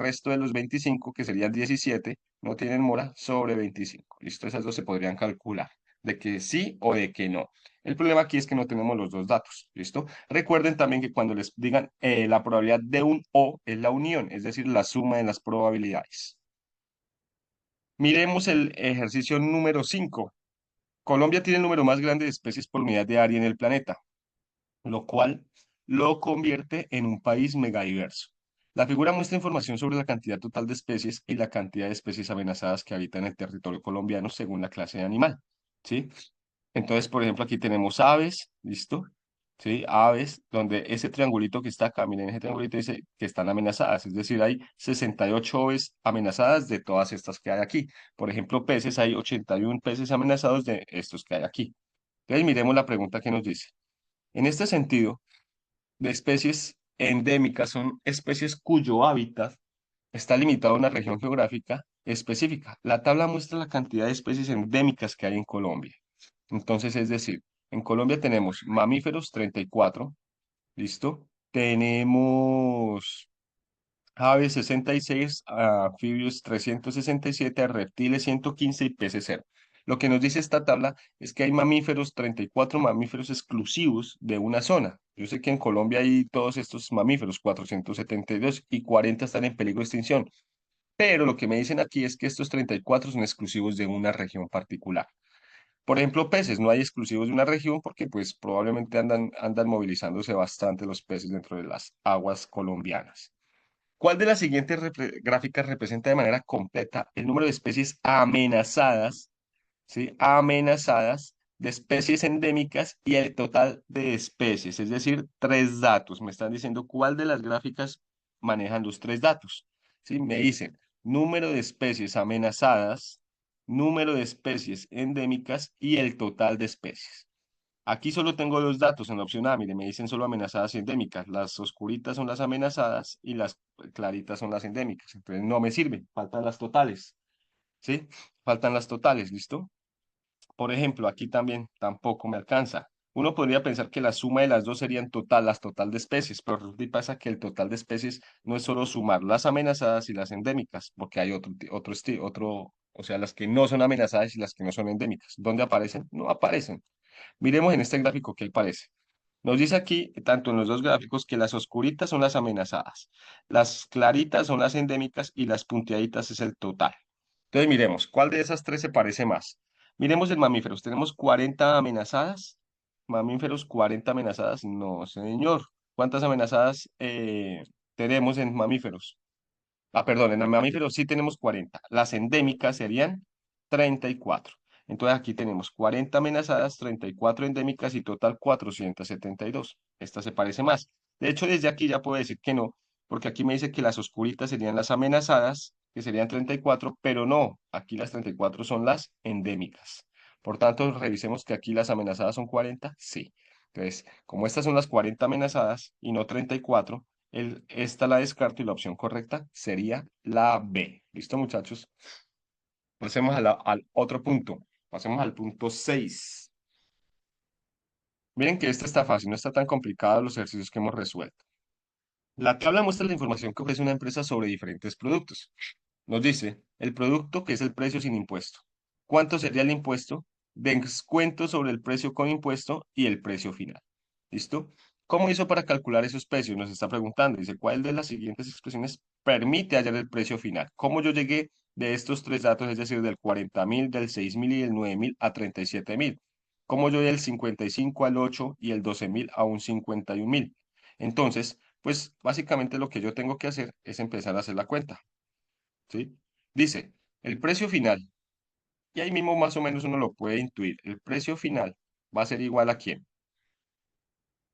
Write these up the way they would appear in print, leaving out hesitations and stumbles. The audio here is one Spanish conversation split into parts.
resto de los 25, que serían 17, no tienen mora sobre 25. ¿Listo? Esas dos se podrían calcular, de que sí o de que no. El problema aquí es que no tenemos los dos datos. ¿Listo? Recuerden también que cuando les digan la probabilidad de un O es la unión, es decir, la suma de las probabilidades. Miremos el ejercicio número 5. Colombia tiene el número más grande de especies por unidad de área en el planeta, lo cual lo convierte en un país megadiverso. La figura muestra información sobre la cantidad total de especies y la cantidad de especies amenazadas que habitan el territorio colombiano según la clase de animal, ¿sí? Entonces, por ejemplo, aquí tenemos aves, ¿listo? ¿Sí? Aves, donde ese triangulito que está acá, miren, ese triangulito dice que están amenazadas, es decir, hay 68 aves amenazadas de todas estas que hay aquí. Por ejemplo, peces, hay 81 peces amenazados de estos que hay aquí. Entonces, miremos la pregunta que nos dice. En este sentido, de especies endémicas son especies cuyo hábitat está limitado a una región geográfica específica. La tabla muestra la cantidad de especies endémicas que hay en Colombia. Entonces, es decir, en Colombia tenemos mamíferos 34, ¿listo? Tenemos aves 66, anfibios 367, reptiles 115 y peces 0. Lo que nos dice esta tabla es que hay mamíferos, 34 mamíferos exclusivos de una zona. Yo sé que en Colombia hay todos estos mamíferos, 472, y 40 están en peligro de extinción. Pero lo que me dicen aquí es que estos 34 son exclusivos de una región particular. Por ejemplo, peces, no hay exclusivos de una región porque pues probablemente andan movilizándose bastante los peces dentro de las aguas colombianas. ¿Cuál de las siguientes gráficas representa de manera completa el número de especies amenazadas, ¿sí? Amenazadas de especies endémicas y el total de especies? Es decir, tres datos. Me están diciendo cuál de las gráficas manejan los tres datos. ¿Sí? Me dicen número de especies amenazadas, número de especies endémicas y el total de especies. Aquí solo tengo dos datos en la opción A. Mire, me dicen solo amenazadas y endémicas. Las oscuritas son las amenazadas y las claritas son las endémicas. Entonces no me sirve. Faltan las totales. ¿Sí? Faltan las totales. ¿Listo? Por ejemplo, aquí también tampoco me alcanza. Uno podría pensar que la suma de las dos serían total, las total de especies, pero resulta y pasa que el total de especies no es solo sumar las amenazadas y las endémicas, porque hay o sea, las que no son amenazadas y las que no son endémicas. ¿Dónde aparecen? No aparecen. Miremos en este gráfico qué parece. Nos dice aquí, tanto en los dos gráficos, que las oscuritas son las amenazadas, las claritas son las endémicas y las punteaditas es el total. Entonces miremos, ¿cuál de esas tres se parece más? Miremos en mamíferos, tenemos 40 amenazadas. Mamíferos, 40 amenazadas. No, señor. ¿Cuántas amenazadas tenemos en mamíferos? Perdón, en mamíferos sí tenemos 40. Las endémicas serían 34. Entonces aquí tenemos 40 amenazadas, 34 endémicas y total 472. Esta se parece más. De hecho, desde aquí ya puedo decir que no, porque aquí me dice que las oscuritas serían las amenazadas, que serían 34, pero no, aquí las 34 son las endémicas. Por tanto, revisemos que aquí las amenazadas son 40, sí. Entonces, como estas son las 40 amenazadas y no 34, esta la descarto y la opción correcta sería la B. ¿Listo, muchachos? Pasemos al otro punto. Pasemos al punto 6. Miren que este está fácil, no está tan complicado los ejercicios que hemos resuelto. La tabla muestra la información que ofrece una empresa sobre diferentes productos. Nos dice el producto que es el precio sin impuesto. ¿Cuánto sería el impuesto? Descuento sobre el precio con impuesto y el precio final. ¿Listo? ¿Cómo hizo para calcular esos precios? Nos está preguntando. Dice, ¿cuál de las siguientes expresiones permite hallar el precio final? ¿Cómo yo llegué de estos tres datos, es decir, del 40.000, del 6.000 y del 9.000 a 37.000? ¿Cómo yo del 55 al 8 y el 12.000 a un 51.000? Entonces, pues básicamente lo que yo tengo que hacer es empezar a hacer la cuenta. ¿Sí? Dice, el precio final, y ahí mismo más o menos uno lo puede intuir, el precio final va a ser igual a quién.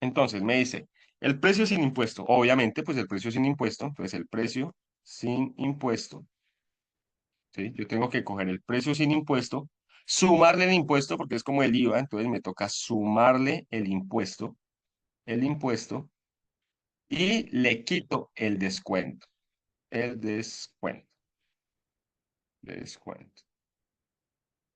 Entonces me dice, el precio sin impuesto, obviamente, pues el precio sin impuesto, pues el precio sin impuesto, ¿sí? Yo tengo que coger el precio sin impuesto, sumarle el impuesto, porque es como el IVA, entonces me toca sumarle el impuesto, y le quito el descuento.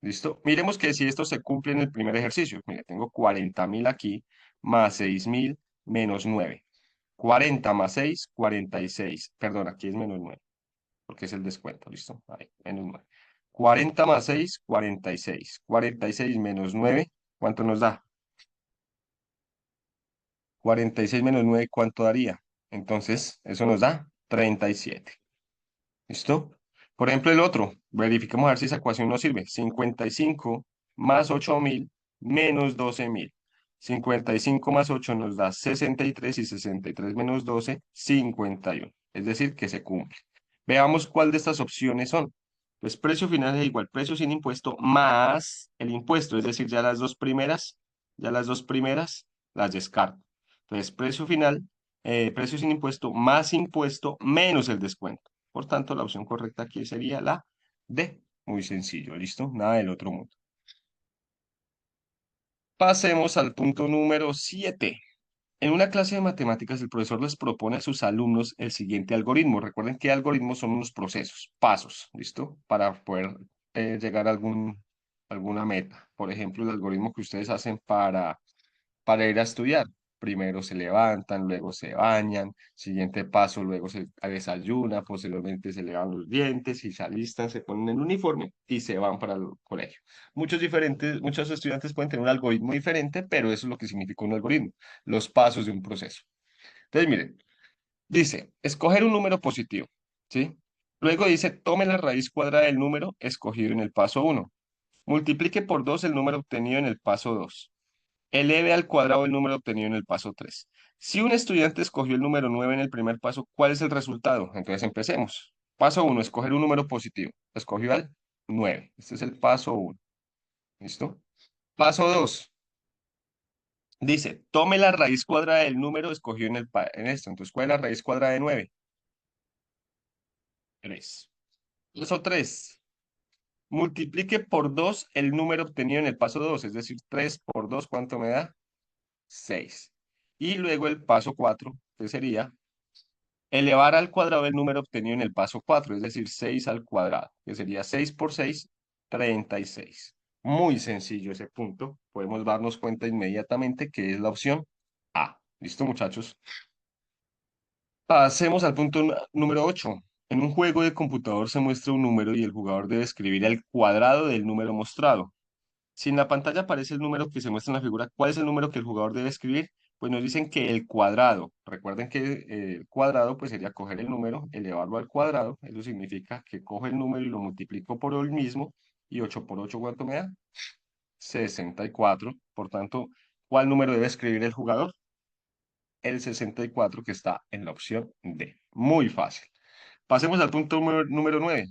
¿Listo? Miremos que si esto se cumple en el primer ejercicio. Mire, tengo 40.000 aquí, más 6.000, menos 9. 40 más 6, 46. Perdón, aquí es menos 9. porque es el descuento, ¿listo? Ahí, menos 9. 40 más 6, 46. 46 menos 9, ¿cuánto nos da? 46 menos 9, ¿cuánto daría? Entonces, eso nos da 37. ¿Listo? Por ejemplo, el otro, verifiquemos a ver si esa ecuación nos sirve. 55 más 8.000 menos 12.000. 55 más 8 nos da 63 y 63 menos 12, 51. Es decir, que se cumple. Veamos cuál de estas opciones son. Pues precio final es igual, precio sin impuesto más el impuesto, es decir, ya las dos primeras las descarto. Entonces, precio final, precio sin impuesto menos el descuento. Por tanto, la opción correcta aquí sería la D. Muy sencillo, ¿listo? Nada del otro mundo. Pasemos al punto número 7. En una clase de matemáticas, el profesor les propone a sus alumnos el siguiente algoritmo. Recuerden que algoritmos son unos procesos, pasos, ¿listo? Para poder llegar a alguna meta. Por ejemplo, el algoritmo que ustedes hacen para ir a estudiar. Primero se levantan, luego se bañan, siguiente paso, luego se desayuna, posteriormente se lavan los dientes y se alistan, se ponen el uniforme y se van para el colegio. Muchos estudiantes pueden tener un algoritmo diferente, pero eso es lo que significa un algoritmo, los pasos de un proceso. Entonces, miren, dice, escoger un número positivo, ¿sí? Luego dice, tome la raíz cuadrada del número escogido en el paso uno. Multiplique por 2 el número obtenido en el paso 2. Eleve al cuadrado el número obtenido en el paso 3. Si un estudiante escogió el número 9 en el primer paso, ¿cuál es el resultado? Entonces empecemos. Paso uno, escoger un número positivo. Escogió al 9. Este es el paso uno. ¿Listo? Paso 2. Dice, tome la raíz cuadrada del número escogido en esto. Entonces, ¿cuál es la raíz cuadrada de 9? 3. Paso 3. Multiplique por 2 el número obtenido en el paso 2. Es decir, 3 por 2, ¿cuánto me da? 6. Y luego el paso 4, que sería elevar al cuadrado el número obtenido en el paso 4, es decir, 6 al cuadrado, que sería 6 por 6, 36. Muy sencillo ese punto. Podemos darnos cuenta inmediatamente que es la opción A. ¿Listo, muchachos? Pasemos al punto número 8. En un juego de computador se muestra un número y el jugador debe escribir el cuadrado del número mostrado. Si en la pantalla aparece el número que se muestra en la figura, ¿cuál es el número que el jugador debe escribir? Pues nos dicen que el cuadrado. Recuerden que el cuadrado pues sería coger el número, elevarlo al cuadrado. Eso significa que cojo el número y lo multiplico por el mismo. ¿Y 8 por 8 cuánto me da? 64. Por tanto, ¿cuál número debe escribir el jugador? El 64 que está en la opción D. Muy fácil. Pasemos al punto número 9.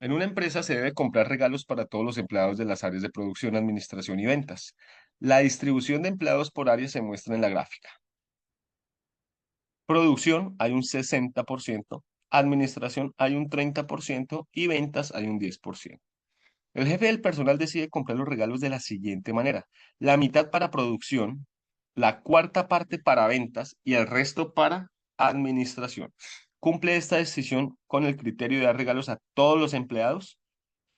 En una empresa se debe comprar regalos para todos los empleados de las áreas de producción, administración y ventas. La distribución de empleados por área se muestra en la gráfica. Producción hay un 60%, administración hay un 30% y ventas hay un 10%. El jefe del personal decide comprar los regalos de la siguiente manera: la mitad para producción, la cuarta parte para ventas y el resto para administración. ¿Cumple esta decisión con el criterio de dar regalos a todos los empleados?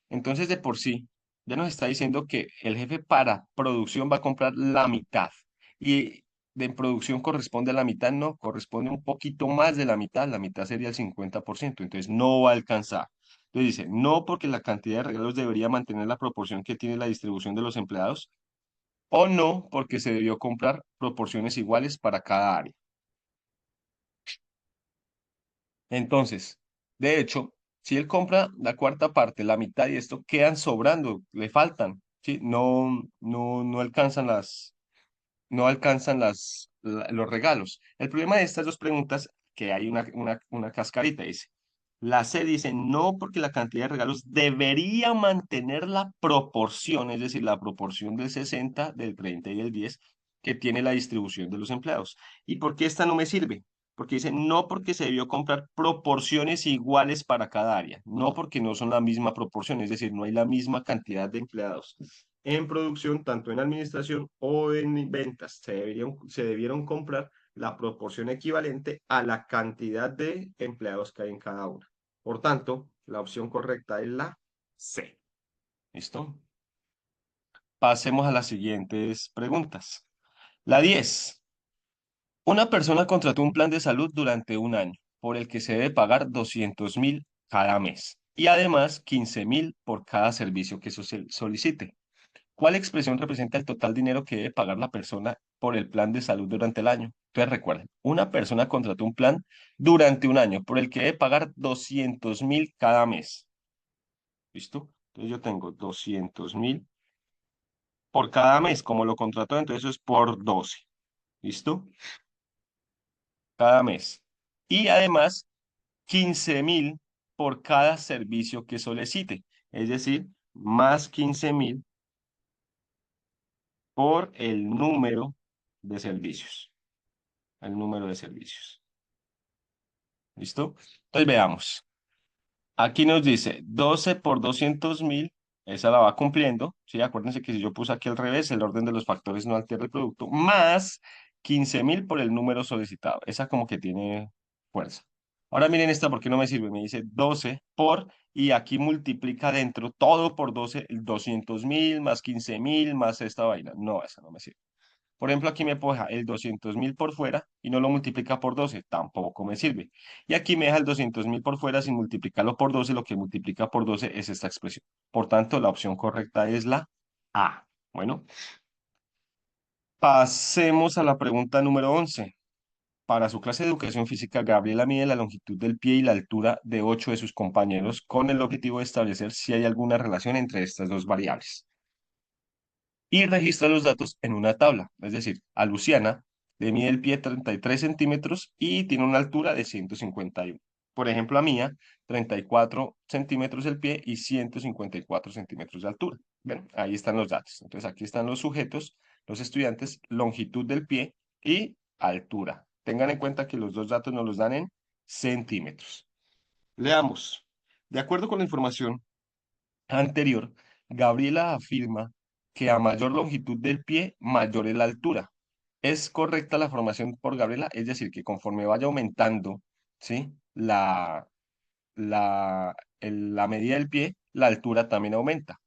Entonces, de por sí, ya nos está diciendo que el jefe para producción va a comprar la mitad y de producción corresponde a la mitad, no, corresponde un poquito más de la mitad sería el 50%, entonces no va a alcanzar. Entonces dice, no porque la cantidad de regalos debería mantener la proporción que tiene la distribución de los empleados, o no porque se debió comprar proporciones iguales para cada área. Entonces, de hecho, si él compra la cuarta parte, la mitad y esto, quedan sobrando, le faltan, ¿sí? No alcanzan los regalos. El problema de estas dos preguntas, que hay una cascarita, dice. La C dice, no, porque la cantidad de regalos debería mantener la proporción, es decir, la proporción del 60, del 30 y del 10 que tiene la distribución de los empleados. ¿Y por qué esta no me sirve? Porque dice, no porque se debió comprar proporciones iguales para cada área, no porque no son la misma proporción, es decir, no hay la misma cantidad de empleados en producción, tanto en administración o en ventas. Se debieron comprar la proporción equivalente a la cantidad de empleados que hay en cada una. Por tanto, la opción correcta es la C. ¿Listo? Pasemos a las siguientes preguntas. La 10. Una persona contrató un plan de salud durante un año, por el que se debe pagar 200.000 cada mes. Y además 15.000 por cada servicio que solicite. ¿Cuál expresión representa el total dinero que debe pagar la persona por el plan de salud durante el año? Entonces recuerden, una persona contrató un plan durante un año por el que debe pagar 200.000 cada mes. ¿Listo? Entonces yo tengo 200.000 por cada mes, como lo contrató, entonces eso es por 12. ¿Listo? Cada mes. Y además 15.000 por cada servicio que solicite. Es decir, más 15.000 por el número de servicios. El número de servicios. ¿Listo? Entonces veamos. Aquí nos dice 12 por 200.000, esa la va cumpliendo, ¿sí? Acuérdense que si yo puse aquí al revés, el orden de los factores no altera el producto, más 15.000 por el número solicitado. Esa como que tiene fuerza. Ahora miren esta, ¿por qué no me sirve? Me dice 12 por, y aquí multiplica dentro todo por 12, 200.000 más 15.000 más esta vaina. No, esa no me sirve. Por ejemplo, aquí me deja el 200.000 por fuera y no lo multiplica por 12, tampoco me sirve. Y aquí me deja el 200.000 por fuera sin multiplicarlo por 12, lo que multiplica por 12 es esta expresión. Por tanto, la opción correcta es la A. Bueno, pasemos a la pregunta número 11. Para su clase de educación física, Gabriela mide la longitud del pie y la altura de 8 de sus compañeros con el objetivo de establecer si hay alguna relación entre estas dos variables y registra los datos en una tabla. Es decir, a Luciana le mide el pie 33 centímetros y tiene una altura de 151. Por ejemplo, a Mía, 34 centímetros el pie y 154 centímetros de altura. Bueno, ahí están los datos. Entonces, aquí están los sujetos, los estudiantes, longitud del pie y altura. Tengan en cuenta que los dos datos nos los dan en centímetros. Leamos. De acuerdo con la información anterior, Gabriela afirma que a mayor longitud del pie, mayor es la altura. ¿Es correcta la formación por Gabriela? Es decir, que conforme vaya aumentando, ¿sí? La medida del pie, la altura también aumenta.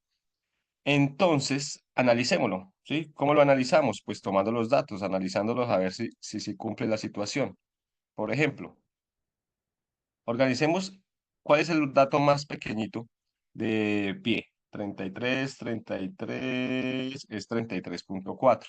Entonces, analicémoslo, ¿sí? ¿Cómo lo analizamos? Pues tomando los datos, analizándolos a ver si cumple la situación. Por ejemplo, organicemos cuál es el dato más pequeñito de pie. 33 es 33,4.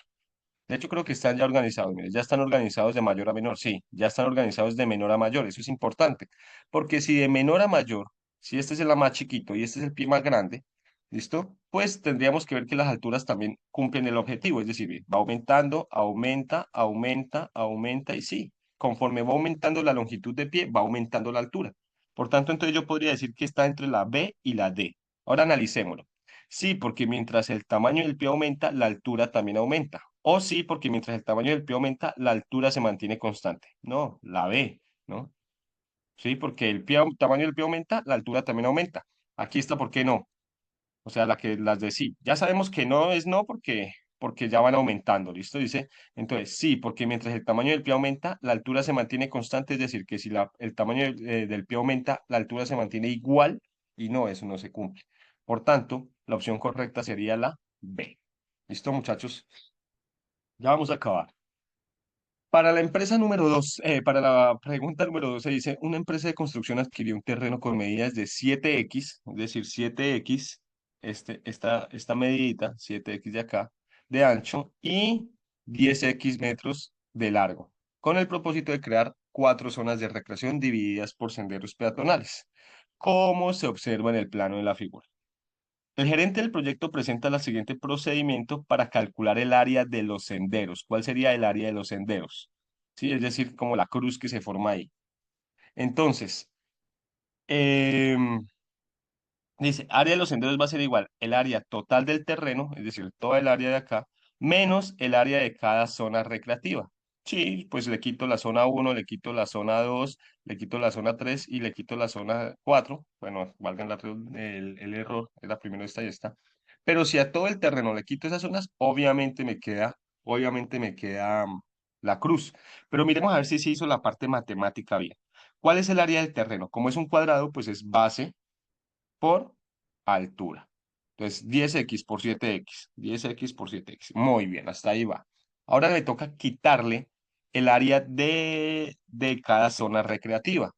De hecho, creo que están ya organizados. Mire, ya están organizados de mayor a menor. Sí, ya están organizados de menor a mayor. Eso es importante. Porque si de menor a mayor, si este es el más chiquito y este es el pie más grande, ¿listo? Pues tendríamos que ver que las alturas también cumplen el objetivo. Es decir, va aumentando, aumenta, aumenta, aumenta y sí. Conforme va aumentando la longitud de pie, va aumentando la altura. Por tanto, entonces yo podría decir que está entre la B y la D. Ahora analicémoslo. Sí, porque mientras el tamaño del pie aumenta, la altura también aumenta. O sí, porque mientras el tamaño del pie aumenta, la altura se mantiene constante. No, la B, ¿no? Sí, porque tamaño del pie aumenta, la altura también aumenta. Aquí está, ¿por qué no? O sea, las de sí. Ya sabemos que no es no porque ya van aumentando, ¿listo? Dice, entonces sí, porque mientras el tamaño del pie aumenta, la altura se mantiene constante, es decir, que si el tamaño del pie aumenta, la altura se mantiene igual y no, eso no se cumple. Por tanto, la opción correcta sería la B. ¿Listo, muchachos? Ya vamos a acabar. Para la empresa número 2, para la pregunta número 2 se dice, una empresa de construcción adquirió un terreno con medidas de 7x, es decir, 7x, esta medidita, 7x de acá, de ancho y 10x metros de largo, con el propósito de crear 4 zonas de recreación divididas por senderos peatonales, como se observa en el plano de la figura. El gerente del proyecto presenta el siguiente procedimiento para calcular el área de los senderos. ¿Cuál sería el área de los senderos? Sí, es decir, como la cruz que se forma ahí. Entonces, em, dice, área de los senderos va a ser igual el área total del terreno, es decir, toda el área de acá, menos el área de cada zona recreativa. Sí, pues le quito la zona 1, le quito la zona 2, le quito la zona 3 y le quito la zona 4. Bueno, valgan el error, es la primera esta y esta. Pero si a todo el terreno le quito esas zonas, obviamente me queda la cruz. Pero miremos a ver si se hizo la parte matemática bien. ¿Cuál es el área del terreno? Como es un cuadrado, pues es base por altura. Entonces, 10x por 7x, 10x por 7x. Muy bien, hasta ahí va. Ahora me toca quitarle el área de cada zona recreativa.